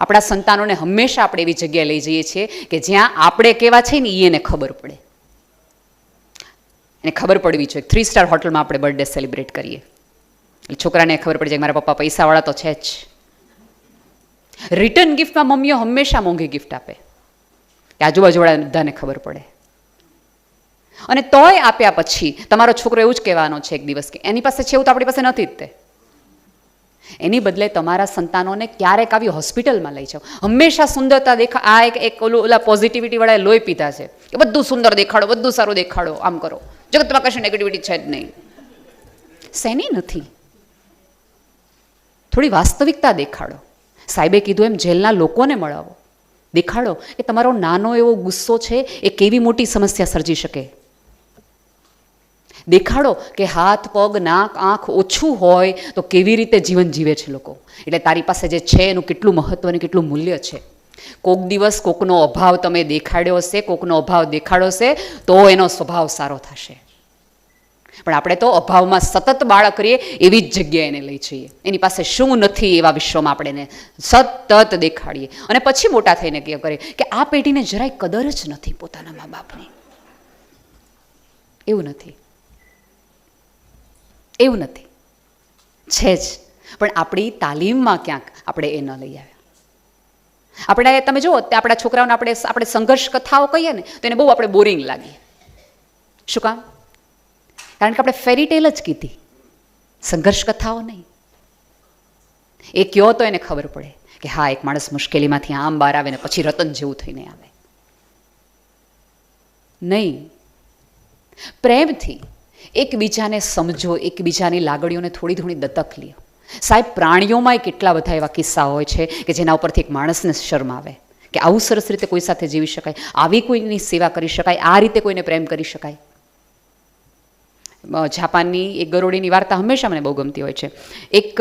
આપણા સંતાનોને હંમેશા આપણે એવી જગ્યાએ લઈ જઈએ છીએ કે જ્યાં આપણે કેવા છે ને એને ખબર પડે. એને ખબર પડવી જોઈએ. 3 સ્ટાર હોટલમાં આપણે બર્થડે સેલિબ્રેટ કરીએ એટલે છોકરાને ખબર પડી જાય કે મારા પપ્પા પૈસાવાળા તો છે જ. રિટર્ન ગિફ્ટમાં મમ્મીઓ હંમેશા મોંઘી ગિફ્ટ આપે કે આજુબાજુવાળા બધાને ખબર પડે. અને તોય આપ્યા પછી તમારો છોકરો એવું જ કહેવાનો છે એક દિવસ કે એની પાસે છે એવું તો આપણી પાસે નથી જ તે. એની બદલે તમારા સંતાનોને ક્યારેક આવી હોસ્પિટલમાં લઈ જાઓ. હંમેશા સુંદરતા આ એક ઓલા પોઝિટિવિટીવાળાએ લોહી પીધા છે કે બધું સુંદર દેખાડો, બધું સારું દેખાડો, આમ કરો, જગતમાં કશું નેગેટિવિટી છે જ નહીં. શેની નથી? થોડી વાસ્તવિકતા દેખાડો. સાહેબે કીધું એમ જેલના લોકોને મળાવો, દેખાડો કે તમારો નાનો એવો ગુસ્સો છે એ કેવી મોટી સમસ્યા સર્જી શકે. દેખાડો કે હાથ, પગ, નાક, આંખ ઓછું હોય તો કેવી રીતે જીવન જીવે છે લોકો. એટલે તારી પાસે જે છે એનું કેટલું મહત્વ અને કેટલું મૂલ્ય છે. કોક દિવસ કોકનો અભાવ તમે દેખાડ્યો હશે, કોકનો અભાવ દેખાડ્યો હશે તો એનો સ્વભાવ સારો થશે. પણ આપણે તો અભાવમાં સતત બાળક કરીએ એવી જ જગ્યાએ એને લઈ જઈએ. એની પાસે શું નથી એવા વિશ્વમાં આપણે એને સતત દેખાડીએ અને પછી મોટા થઈને કરીએ કે આ પેઢીને જરાય કદર જ નથી પોતાના મા બાપની. એવું નથી, એવું નથી, છે જ. પણ આપણી તાલીમમાં ક્યાંક આપણે એ ન લઈ આવ્યા. આપણે તમે જુઓ આપણા છોકરાઓને આપણે સંઘર્ષ કથાઓ કહીએ ને તો એને બહુ આપણે બોરિંગ લાગીએ. શું કામ? કારણ કે આપણે ફેરીટેલ જ કીધી, સંઘર્ષ કથાઓ નહીં. એ કયો તો એને ખબર પડે કે હા એક માણસ મુશ્કેલીમાંથી આમ બહાર આવે ને પછી રતન જેવું થઈને આવે. નહીં, પ્રેમથી એકબીજાને સમજો, એકબીજાની લાગણીઓને થોડી થોડી દત્તક લ્યો. સાહેબ પ્રાણીઓમાંય કેટલા બધા એવા કિસ્સા હોય છે કે જેના ઉપરથી એક માણસને શરમ આવે કે આવું સરસ રીતે કોઈ સાથે જીવી શકાય, આવી કોઈની સેવા કરી શકાય, આ રીતે કોઈને પ્રેમ કરી શકાય. જાપાનની એક ગરોળીની વાર્તા હંમેશા મને બહુ ગમતી હોય છે. એક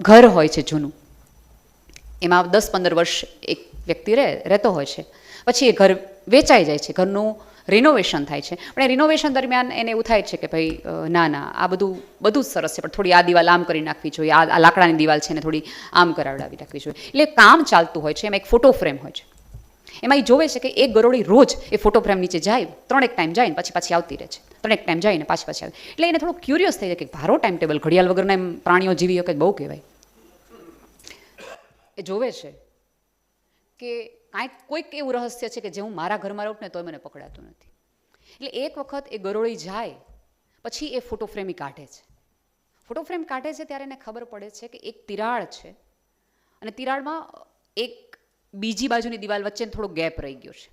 ઘર હોય છે જૂનું, એમાં 10-15 વર્ષ એક વ્યક્તિ રહેતો હોય છે. પછી એ ઘર વેચાઈ જાય છે, ઘરનું રિનોવેશન થાય છે. પણ એ રિનોવેશન દરમિયાન એને એવું થાય છે કે ભાઈ ના આ બધું જ સરસ છે પણ થોડી આ દિવાલ આમ કરી નાખવી જોઈએ, આ લાકડાની દિવાલ છે ને થોડી આમ કરાવડાવી નાખવી જોઈએ. એટલે કામ ચાલતું હોય છે. એમાં એક ફોટો ફ્રેમ હોય છે. એમાં એ જોવે છે કે એક ગરોળી રોજ એ ફોટો ફ્રેમ નીચે જાય, 3 ટાઈમ જાય ને પાછી આવતી રહે છે, 3 ટાઈમ જાય ને પાછી આવે. એટલે એને થોડું ક્યુરિયસ થઈ જાય કે ભારો ટાઈમ ટેબલ, ઘડિયાળ વગરના એમ પ્રાણીઓ જીવી શકે બહુ કહેવાય. એ જોવે છે કે કોઈક એવું રહસ્ય છે કે જે હું મારા ઘરમાં રહું ને તોય મને પકડાતું નથી. એટલે એક વખત એ ગરોળી જાય પછી એ ફોટો ફ્રેમ કાઢે છે. ફોટો ફ્રેમ કાઢે છે ત્યારે એને ખબર પડે છે કે એક તિરાડ છે અને તિરાડમાં એક બીજી બાજુની દિવાલ વચ્ચે થોડો ગેપ રહી ગયો છે.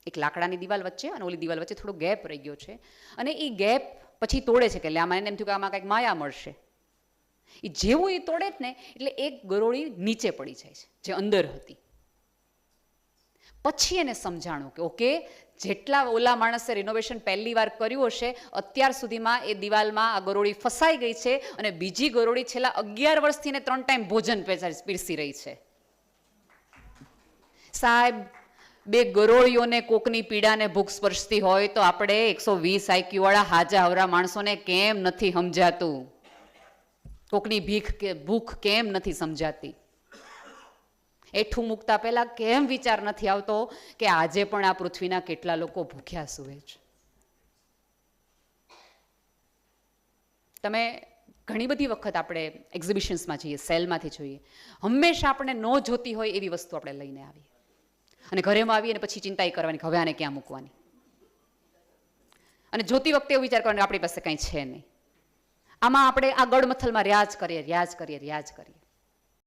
એક લાકડાની દિવાલ વચ્ચે અને ઓલી દિવાલ વચ્ચે થોડો ગેપ રહી ગયો છે. અને એ ગેપ પછી તોડે છે કે આમાં એને એમ થયું કે આમાં કંઈક માયા મળશે. એ જેવું એ તોડે જ ને એટલે એક ગરોળી નીચે પડી જાય છે જે અંદર હતી. પછી એને સમજાણું કે ઓકે જેટલા ઓલા માણસે રિનોવેશન પહેલી વાર કર્યું હશે અત્યાર સુધીમાં એ દિવાલમાં આ ગરોળી ફસાઈ ગઈ છે અને બીજી ગરોળી છેલ્લા 11 વર્ષથી ને 3 ટાઈમ ભોજન પીરસી રહી છે. સાહેબ 2 ગરોળીઓને કોકની પીડાને ભૂખ સ્પર્શતી હોય તો આપણે 120 IQ વાળા હાજા હવરા માણસોને કેમ નથી સમજાતું? કોકની ભૂખ કેમ નથી સમજાતી? એઠું મૂકતા પહેલા કેમ વિચાર નથી આવતો કે આજે પણ આ પૃથ્વીના કેટલા લોકો ભૂખ્યા સૂવે છે? તમે ઘણી બધી વખત આપણે એક્ઝિબિશન્સમાં જઈએ, સેલમાંથી જોઈએ, હંમેશા આપણે ન જોતી હોય એવી વસ્તુ આપણે લઈને આવીએ અને ઘરેમાં આવીએ અને પછી ચિંતા કરવાની હવે આને ક્યાં મૂકવાની. અને જોતી વખતે એવું વિચાર કરવાનો આપણી પાસે કંઈ છે નહીં. આમાં આપણે આ ગળમથલમાં રિયાઝ કરીએ.